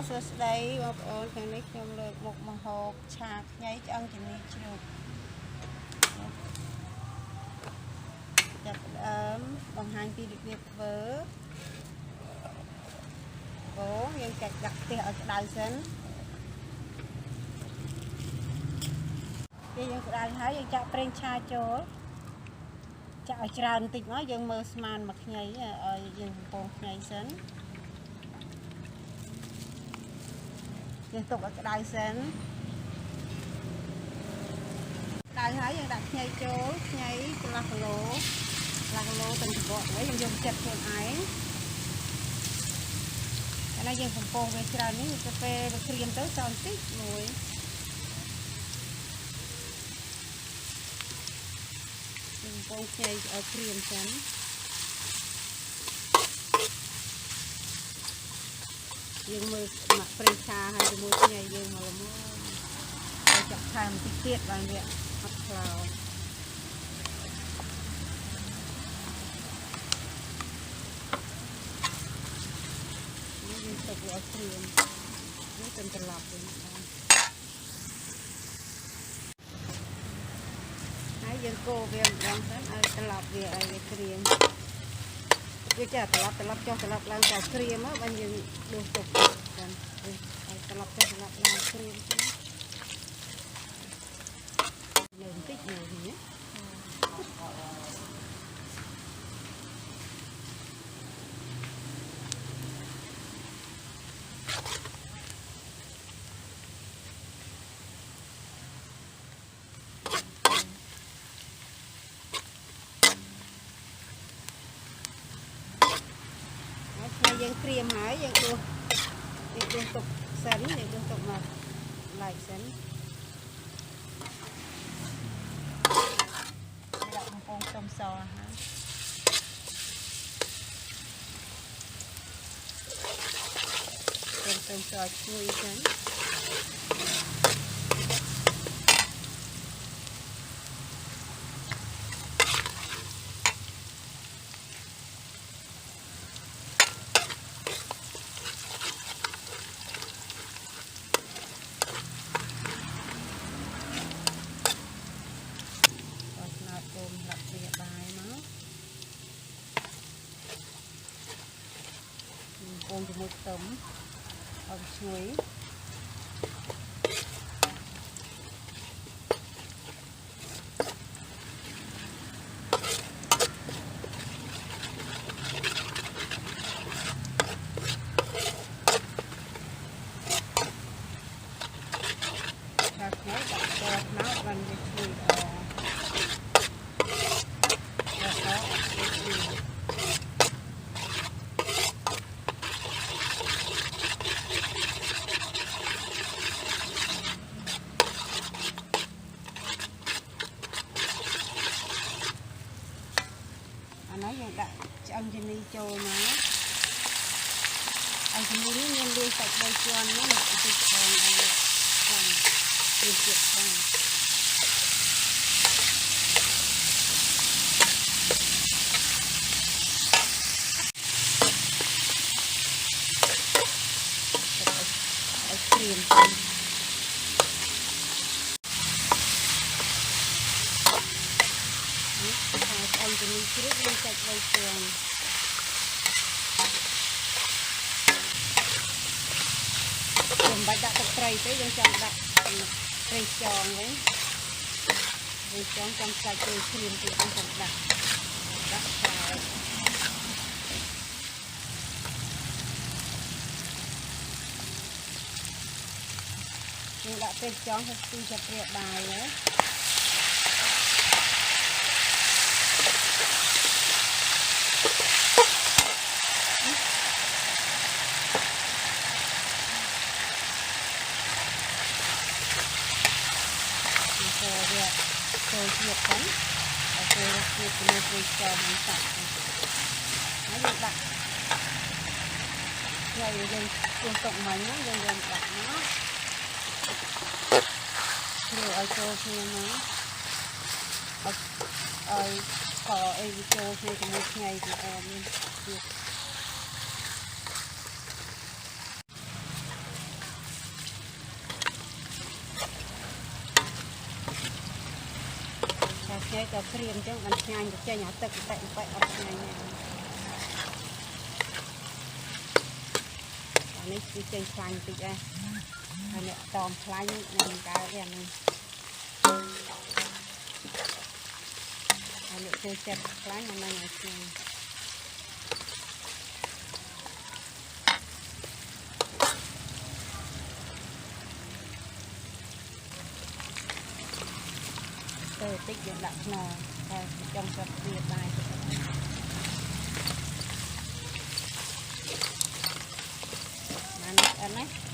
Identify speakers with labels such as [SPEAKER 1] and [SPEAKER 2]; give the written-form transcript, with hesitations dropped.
[SPEAKER 1] សួស្តីបងប្អូនថ្ងៃនេះខ្ញុំលើកមុខម្ហូបឆាខ្ញីឆ្អឹងជំនីជ្រូកចាប់ដើមបង្ហាញពីរបៀបធ្វើយើងចាក់ដាក់ខ្ទះឲ្យក្តៅសិនពេលយើងក្តៅហើយយើងចាក់ប្រេងឆាចូលចាក់ឲ្យច្រើនបន្តិចមកយើងមើលស្មានមកខ្ញីឲ្យយើងបំពងខ្ញីសិនយើងទុកឲ្យក្តៅសិនក្តៅហើយយើងដាក់ខ្ញីចូលខ្ញីកន្លះគីឡូទៅច្បកវិញយើងយកចិត្តខ្លួនឯងហើយយើងបំពងវាច្រើននេះទៅពេលវាក្រៀមទៅចោលបន្តិចមួយយើងបំពងខ្ញីឲ្យក្រៀមសិនយើងមើលមកប្រេងឆាហើយជាមួយខ្ញីយើងមកល្មមហើយចាក់ថែមបន្តិចទៀតបានវាអត់ខ្លោចយើងទុកវាឲ្យក្រៀមវាទៅត្រឡប់វិញបានហើយយើងកូរវាម្ដងទៅឲ្យត្រឡប់វាឲ្យវាក្រៀមវាចេះត្រឡប់ចុះត្រឡប់ឡើងតែក្រៀមមកបានយើងដួសទុកហ្នឹងឲ្យត្រឡប់ចុះត្រឡប់ឡើងក្រៀមទៅលើបន្តិចមួយនេះយើងក្រៀមហើយយើងដួសទុកសិនយើងដួសទុកមកឡែកសិនដាក់បំពងខ្ទឹមសហើយខ្ទឹមសឈ្ងុយសិនដាក់វាបាយមកពងជាមួយខ្ទឹមឲ្យឈ្ងុយឆាខ្ញីដាក់ស្ករត្នោតបានវាឈ្ងុយអានេះយើងដាក់ឆ្អឹងជំនីចូលមកហើយជំនីនេះមានលួយសាច់3ជាន់ហ្នឹងតិចផងឲ្យវាខ្លាំងវាជាតិខ្លាំងឲ្យក្រៀមទៅអញ្ចឹងជំនីជ្រូកមានសាច់3ជាន់ខ្ញុំបាច់ដាក់ទឹកត្រីទេយើងចង់ដាក់ត្រីខ្យងវិញត្រីខ្យងចង់សាច់ទៅក្រៀមទៀតខ្ញុំដាក់ខ្លោចយើងដាក់ត្រីខ្យងទៅទីចាប់ព្រាបាយណាវាចូលជាតិផងឲ្យចូលជាតិជាមួយត្រីខ្យងនិងសាច់ហើយយើងដាក់ហើយយើងជូនទុកមិញហ្នឹងយើងដាក់មកគ្រូឲ្យចូលគ្នាមកឲ្យស្ករអីវាចូលគ្នាជាមួយខ្ញីវាមានជាតិ cho cream chứ mình nhai được chơi nhỏ tật vậy ở nhai nhai này cứ chơi xanh tí ra rồi nè tòm xanh mình cái đèn này rồi nè chơi chặt xanh này này tích được lặng nò trong sập việc này mà ăn đấy